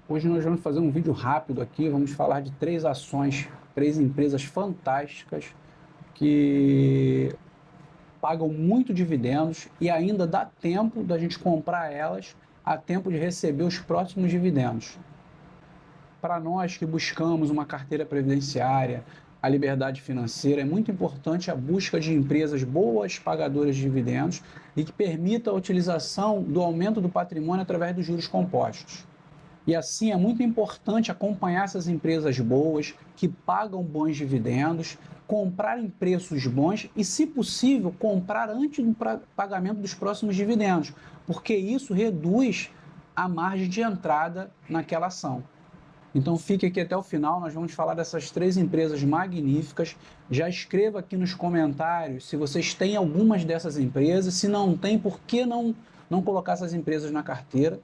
Hoje nós vamos fazer um vídeo rápido aqui, vamos falar de três ações, três empresas fantásticas que pagam muito dividendos e ainda dá tempo da gente comprar elas, a tempo de receber os próximos dividendos. Para nós que buscamos uma carteira previdenciária, a liberdade financeira, é muito importante a busca de empresas boas, pagadoras de dividendos e que permita a utilização do aumento do patrimônio através dos juros compostos. E assim é muito importante acompanhar essas empresas boas, que pagam bons dividendos, comprar em preços bons e, se possível, comprar antes do pagamento dos próximos dividendos, porque isso reduz a margem de entrada naquela ação. Então fique aqui até o final, nós vamos falar dessas três empresas magníficas. Já escreva aqui nos comentários se vocês têm algumas dessas empresas, se não tem, por que não colocar essas empresas na carteira.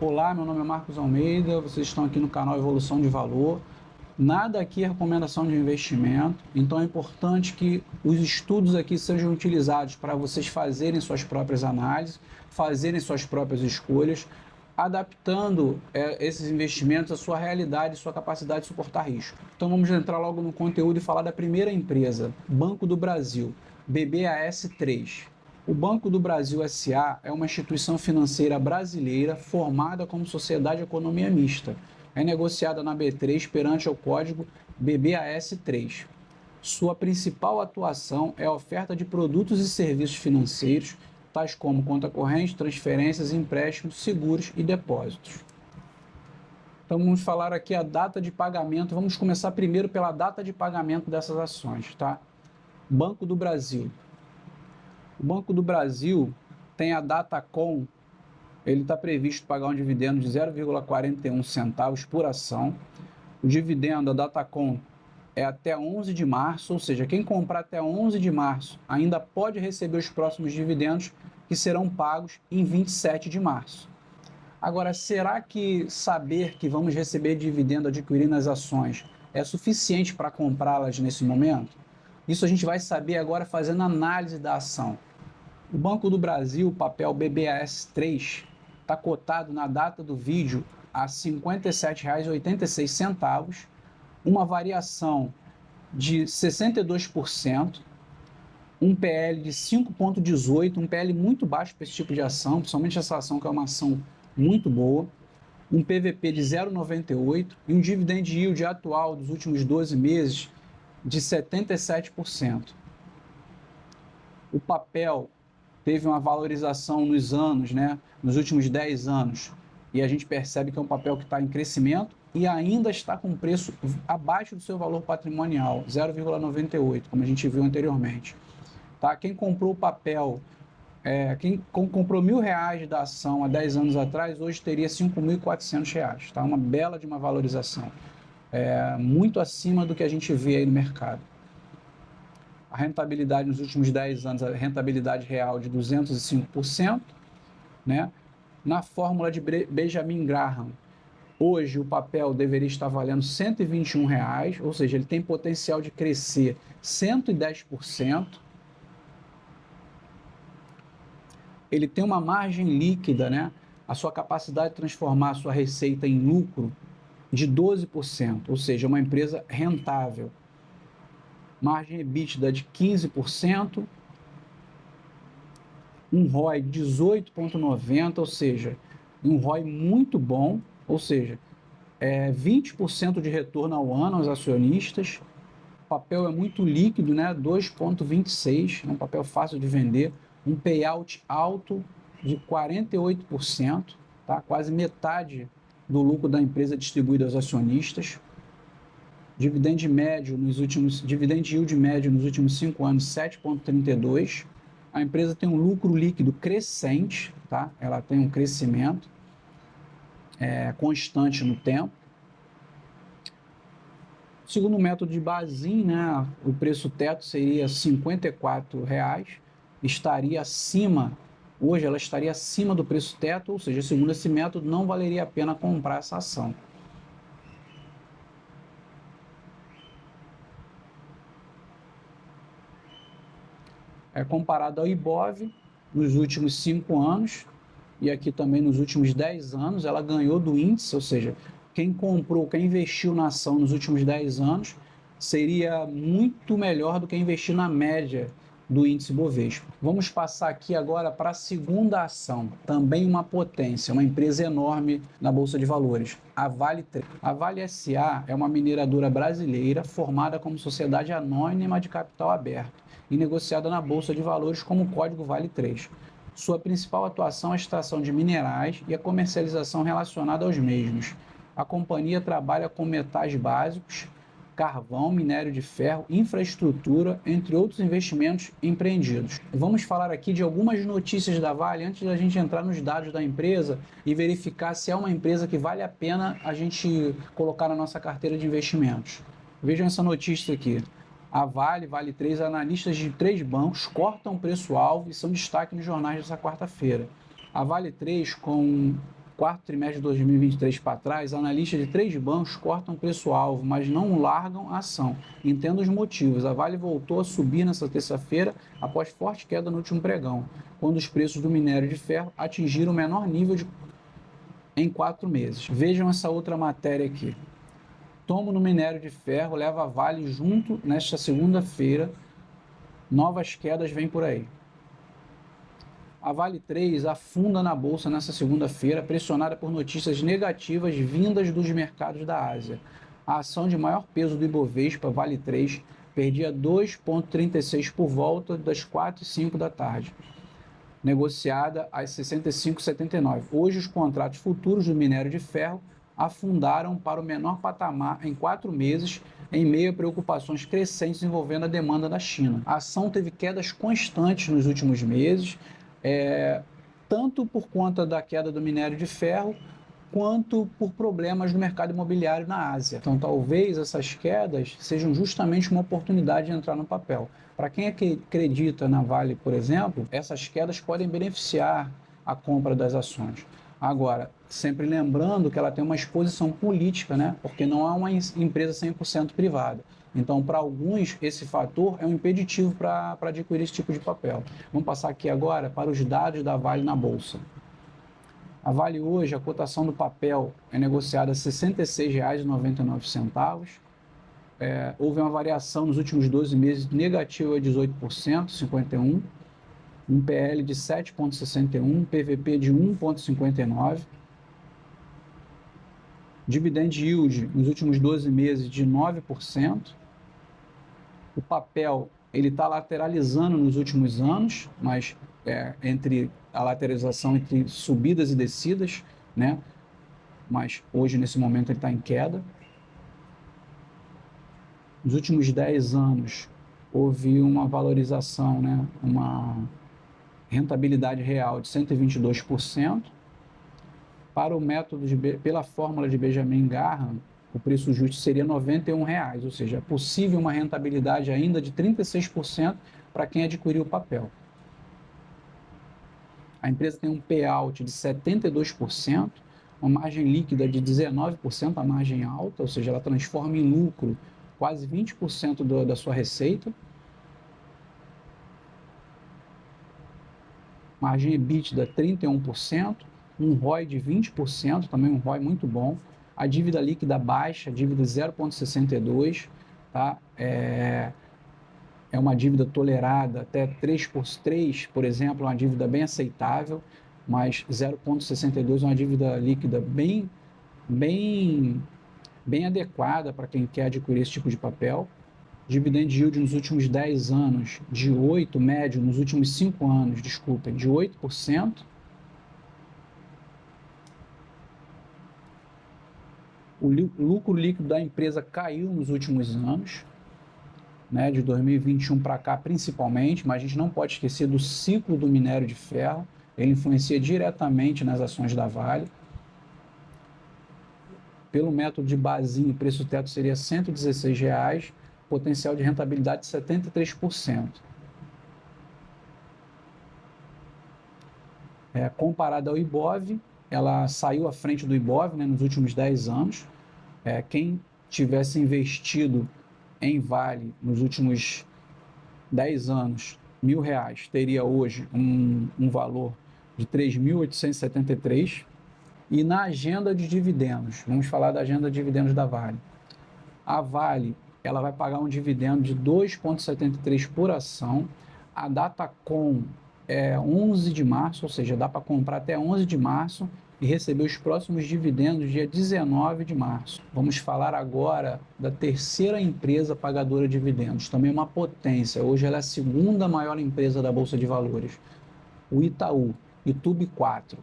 Olá, meu nome é Marcos Almeida, vocês estão aqui no canal Evolução de Valor. Nada aqui é recomendação de investimento, então é importante que os estudos aqui sejam utilizados para vocês fazerem suas próprias análises, fazerem suas próprias escolhas, adaptando esses investimentos à sua realidade e sua capacidade de suportar risco. Então vamos entrar logo no conteúdo e falar da primeira empresa, Banco do Brasil, BBAS3. O Banco do Brasil S.A. é uma instituição financeira brasileira formada como sociedade de economia mista. É negociada na B3 perante o código BBAS3. Sua principal atuação é a oferta de produtos e serviços financeiros, tais como conta corrente, transferências, empréstimos, seguros e depósitos. Então vamos falar aqui a data de pagamento. Vamos começar primeiro pela data de pagamento dessas ações, tá? Banco do Brasil. O Banco do Brasil tem a Datacom, ele está previsto pagar um dividendo de 0,41 centavos por ação. O dividendo da Datacom é até 11 de março, ou seja, quem comprar até 11 de março ainda pode receber os próximos dividendos que serão pagos em 27 de março. Agora, será que saber que vamos receber dividendo adquirindo as ações é suficiente para comprá-las nesse momento? Isso a gente vai saber agora fazendo análise da ação. O Banco do Brasil, o papel BBAS3, está cotado na data do vídeo a R$ 57,86, uma variação de 62%, um PL de 5,18, um PL muito baixo para esse tipo de ação, principalmente essa ação que é uma ação muito boa, um PVP de 0,98 e um dividend yield atual dos últimos 12 meses de 77%. O papel teve uma valorização nos anos, né, nos últimos 10 anos, e a gente percebe que é um papel que está em crescimento e ainda está com preço abaixo do seu valor patrimonial, 0,98, como a gente viu anteriormente. Tá? Quem comprou o papel, quem comprou R$ 1.000 da ação há 10 anos atrás, hoje teria R$ 5.400, tá? Uma bela de uma valorização, muito acima do que a gente vê aí no mercado. A rentabilidade nos últimos 10 anos, a rentabilidade real de 205%, né? Na fórmula de Benjamin Graham, hoje o papel deveria estar valendo R$ 121, ou seja, ele tem potencial de crescer 110%. Ele tem uma margem líquida, né? A sua capacidade de transformar a sua receita em lucro de 12%, ou seja, uma empresa rentável. Margem EBITDA de 15%, um ROI 18,90, ou seja, um ROI muito bom, ou seja, 20% de retorno ao ano aos acionistas. O papel é muito líquido, né? 2,26, é um papel fácil de vender, um payout alto de 48%, tá? Quase metade do lucro da empresa distribuído aos acionistas. Dividend yield médio nos últimos 5 anos, 7,32. A empresa tem um lucro líquido crescente, tá? Ela tem um crescimento constante no tempo. Segundo o método de Bazin, né, o preço teto seria R$ 54, estaria acima, hoje ela estaria acima do preço teto, ou seja, segundo esse método, não valeria a pena comprar essa ação. Comparado ao Ibov, nos últimos 5 anos, e aqui também nos últimos 10 anos, ela ganhou do índice, ou seja, quem comprou, quem investiu na ação nos últimos 10 anos, seria muito melhor do que investir na média do índice Bovespa. Vamos passar aqui agora para a segunda ação, também uma potência, uma empresa enorme na Bolsa de Valores, a Vale 3. A Vale S.A. é uma mineradora brasileira formada como sociedade anônima de capital aberto e negociada na Bolsa de Valores como código Vale 3. Sua principal atuação é a extração de minerais e a comercialização relacionada aos mesmos. A companhia trabalha com metais básicos, carvão, minério de ferro, infraestrutura, entre outros investimentos empreendidos. Vamos falar aqui de algumas notícias da Vale antes da gente entrar nos dados da empresa e verificar se é uma empresa que vale a pena a gente colocar na nossa carteira de investimentos. Vejam essa notícia aqui. A Vale 3, analistas de 3 bancos cortam preço-alvo e são destaque nos jornais dessa quarta-feira. A Vale 3, com quarto trimestre de 2023 para trás, analistas de 3 bancos cortam preço-alvo, mas não largam a ação. Entenda os motivos. A Vale voltou a subir nessa terça-feira após forte queda no último pregão, quando os preços do minério de ferro atingiram o menor nível em 4 meses. Vejam essa outra matéria aqui. Tombo no minério de ferro leva a Vale junto nesta segunda-feira. Novas quedas vêm por aí. A Vale 3 afunda na bolsa nesta segunda-feira, pressionada por notícias negativas vindas dos mercados da Ásia. A ação de maior peso do Ibovespa, Vale 3, perdia 2,36 por volta das 4h05 da tarde, negociada às 65,79. Hoje, os contratos futuros do minério de ferro afundaram para o menor patamar em 4 meses, em meio a preocupações crescentes envolvendo a demanda da China. A ação teve quedas constantes nos últimos meses, tanto por conta da queda do minério de ferro, quanto por problemas no mercado imobiliário na Ásia. Então, talvez essas quedas sejam justamente uma oportunidade de entrar no papel. Para quem acredita na Vale, por exemplo, essas quedas podem beneficiar a compra das ações. Agora, sempre lembrando que ela tem uma exposição política, né? Porque não é uma empresa 100% privada. Então, para alguns, esse fator é um impeditivo para adquirir esse tipo de papel. Vamos passar aqui agora para os dados da Vale na Bolsa. A Vale hoje, a cotação do papel é negociada a R$ 66,99. Houve uma variação nos últimos 12 meses negativa de 18%, 51%. Um PL de 7,61, PVP de 1,59, dividend yield nos últimos 12 meses de 9%. O papel ele está lateralizando nos últimos anos, mas entre a lateralização entre subidas e descidas, né? Mas hoje, nesse momento, ele está em queda. Nos últimos 10 anos, houve uma valorização, né? Uma rentabilidade real de 122%. Para o método pela fórmula de Benjamin Graham, o preço justo seria R$ 91, ou seja, é possível uma rentabilidade ainda de 36% para quem adquiriu o papel. A empresa tem um payout de 72%, uma margem líquida de 19%, a margem alta, ou seja, ela transforma em lucro quase 20% da sua receita. Margem EBITDA 31%, um ROI de 20%, também um ROI muito bom. A dívida líquida baixa, dívida 0,62, tá? É uma dívida tolerada até 3 por exemplo, é uma dívida bem aceitável, mas 0,62 é uma dívida líquida bem adequada para quem quer adquirir esse tipo de papel. Dividend yield nos últimos 10 anos de 8%, médio nos últimos 5 anos, desculpem, de 8%. O lucro líquido da empresa caiu nos últimos anos, né, de 2021 para cá principalmente, mas a gente não pode esquecer do ciclo do minério de ferro, ele influencia diretamente nas ações da Vale. Pelo método de Bazin, o preço teto seria R$ 116, potencial de rentabilidade de 73%. Comparado ao Ibov, ela saiu à frente do Ibov, né, nos últimos 10 anos. Quem tivesse investido em Vale nos últimos 10 anos R$ 1.000 teria hoje um valor de 3.873. E na agenda de dividendos, vamos falar da agenda de dividendos da Vale. A Vale, ela vai pagar um dividendo de 2,73 por ação. A Datacom é 11 de março, ou seja, dá para comprar até 11 de março e receber os próximos dividendos dia 19 de março. Vamos falar agora da terceira empresa pagadora de dividendos, também uma potência. Hoje ela é a segunda maior empresa da Bolsa de Valores, o Itaú, Itubi 4.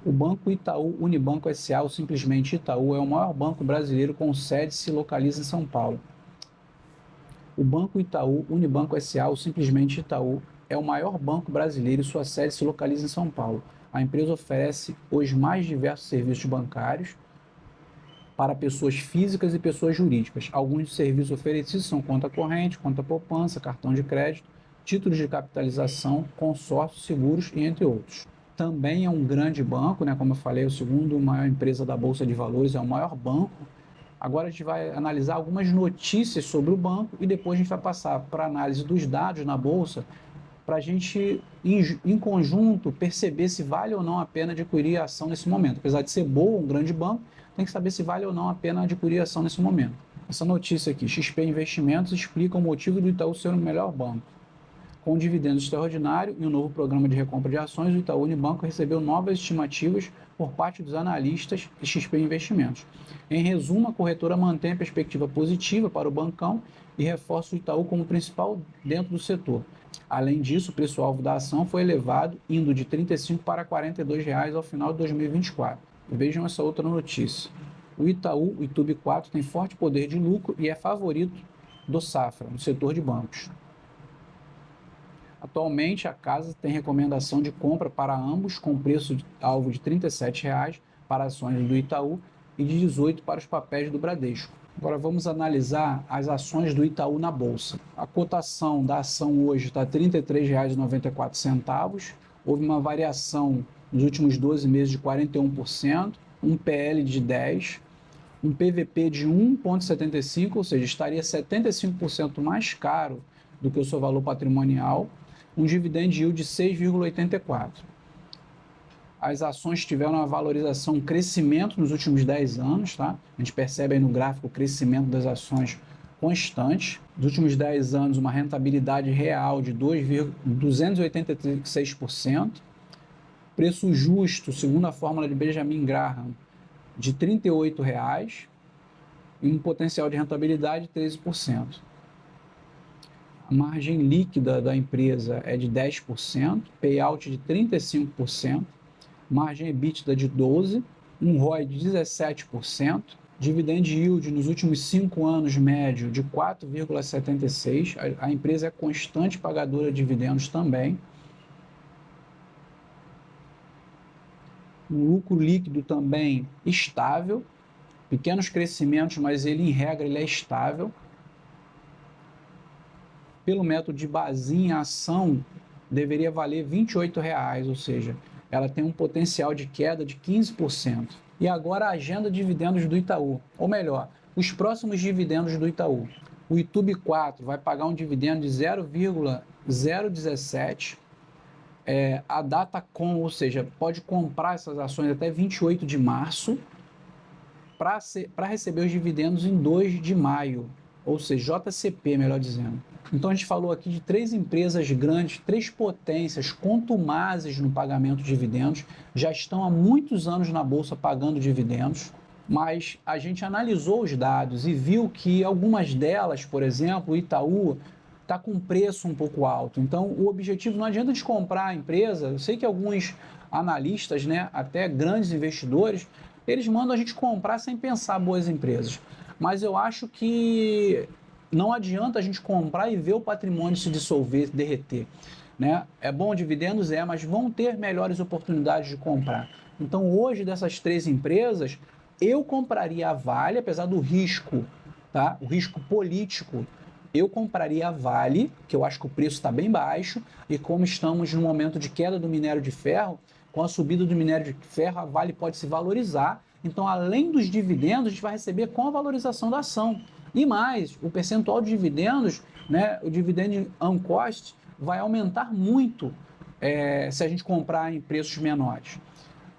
O Banco Itaú Unibanco S.A., ou simplesmente Itaú, é o maior banco brasileiro com sede e se localiza em São Paulo. O Banco Itaú Unibanco S.A., ou simplesmente Itaú, é o maior banco brasileiro e sua sede se localiza em São Paulo. A empresa oferece os mais diversos serviços bancários para pessoas físicas e pessoas jurídicas. Alguns dos serviços oferecidos são conta corrente, conta poupança, cartão de crédito, títulos de capitalização, consórcios, seguros e entre outros. Também é um grande banco, né? Como eu falei, é o segundo maior empresa da Bolsa de Valores, é o maior banco. Agora a gente vai analisar algumas notícias sobre o banco e depois a gente vai passar para a análise dos dados na Bolsa, para a gente, em conjunto, perceber se vale ou não a pena adquirir a ação nesse momento. Apesar de ser boa, um grande banco, tem que saber se vale ou não a pena adquirir a ação nesse momento. Essa notícia aqui, XP Investimentos explica o motivo do Itaú ser o melhor banco. Com um dividendo extraordinário e um novo programa de recompra de ações, o Itaú Unibanco recebeu novas estimativas por parte dos analistas de XP Investimentos. Em resumo, a corretora mantém a perspectiva positiva para o bancão e reforça o Itaú como principal dentro do setor. Além disso, o preço-alvo da ação foi elevado, indo de R$ 35 para R$ 42 ao final de 2024. Vejam essa outra notícia. O Itaú, o Itubi 4, tem forte poder de lucro e é favorito do Safra, no setor de bancos. Atualmente, a casa tem recomendação de compra para ambos, com preço-alvo de R$ 37 para ações do Itaú e de R$ 18 para os papéis do Bradesco. Agora vamos analisar as ações do Itaú na Bolsa. A cotação da ação hoje está R$ 33,94. Houve uma variação nos últimos 12 meses de 41%, um PL de 10%, um PVP de 1,75, ou seja, estaria 75% mais caro do que o seu valor patrimonial, um dividend yield de 6,84. As ações tiveram uma valorização, um crescimento nos últimos 10 anos, tá? A gente percebe aí no gráfico o crescimento das ações constante. Nos últimos 10 anos, uma rentabilidade real de 286%. Preço justo, segundo a fórmula de Benjamin Graham, de R$ 38 e um potencial de rentabilidade de 13%. A margem líquida da empresa é de 10%, payout de 35%, margem EBITDA de 12%, um ROI de 17%, dividend yield nos últimos 5 anos médio de 4,76%. A empresa é constante pagadora de dividendos também. Um lucro líquido também estável, pequenos crescimentos, mas ele em regra ele é estável. Pelo método de Bazin, a ação deveria valer R$ 28, ou seja, ela tem um potencial de queda de 15%. E agora a agenda de dividendos do Itaú, ou melhor, os próximos dividendos do Itaú. O Itubi 4 vai pagar um dividendo de 0,017. A Datacom, ou seja, pode comprar essas ações até 28 de março para receber os dividendos em 2 de maio, ou seja, JCP, melhor dizendo. Então a gente falou aqui de 3 empresas grandes, 3 potências contumazes no pagamento de dividendos, já estão há muitos anos na Bolsa pagando dividendos, mas a gente analisou os dados e viu que algumas delas, por exemplo, o Itaú, está com preço um pouco alto. Então o objetivo, não adianta de comprar a empresa, eu sei que alguns analistas, né, até grandes investidores, eles mandam a gente comprar sem pensar boas empresas, mas eu acho que não adianta a gente comprar e ver o patrimônio se dissolver, se derreter, né? É bom dividendos, mas vão ter melhores oportunidades de comprar. Então hoje, dessas 3 empresas, eu compraria a Vale, apesar do risco, tá? O risco político, eu compraria a Vale, que eu acho que o preço está bem baixo, e como estamos no momento de queda do minério de ferro, com a subida do minério de ferro, a Vale pode se valorizar. Então, além dos dividendos, a gente vai receber com a valorização da ação. E mais, o percentual de dividendos, né, o dividend on cost, vai aumentar muito se a gente comprar em preços menores.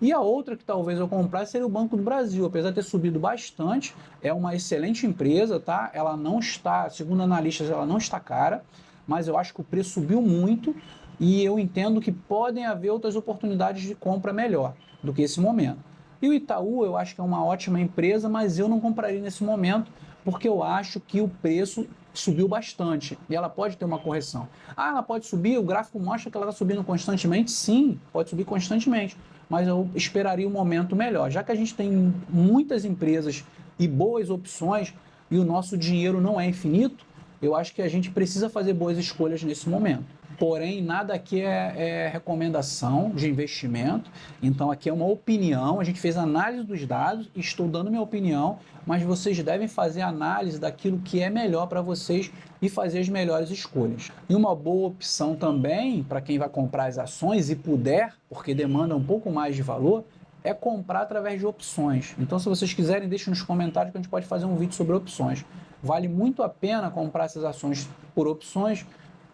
E a outra que talvez eu comprasse seria o Banco do Brasil, apesar de ter subido bastante, é uma excelente empresa, tá? Ela não está, segundo analistas, ela não está cara, mas eu acho que o preço subiu muito e eu entendo que podem haver outras oportunidades de compra melhor do que esse momento. E o Itaú, eu acho que é uma ótima empresa, mas eu não compraria nesse momento, porque eu acho que o preço subiu bastante e ela pode ter uma correção. Ah, ela pode subir, o gráfico mostra que ela está subindo constantemente? Sim, pode subir constantemente, mas eu esperaria um momento melhor. Já que a gente tem muitas empresas e boas opções e o nosso dinheiro não é infinito, eu acho que a gente precisa fazer boas escolhas nesse momento. Porém, nada aqui é recomendação de investimento, então aqui é uma opinião, a gente fez análise dos dados, estou dando minha opinião, mas vocês devem fazer análise daquilo que é melhor para vocês e fazer as melhores escolhas. E uma boa opção também, para quem vai comprar as ações e puder, porque demanda um pouco mais de valor, é comprar através de opções. Então, se vocês quiserem, deixem nos comentários que a gente pode fazer um vídeo sobre opções. Vale muito a pena comprar essas ações por opções,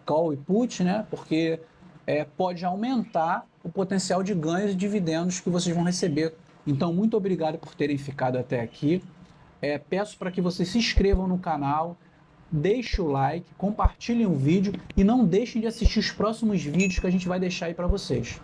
call e put, né? Porque pode aumentar o potencial de ganhos e dividendos que vocês vão receber. Então, muito obrigado por terem ficado até aqui. Peço para que vocês se inscrevam no canal, deixem o like, compartilhem o vídeo e não deixem de assistir os próximos vídeos que a gente vai deixar aí para vocês.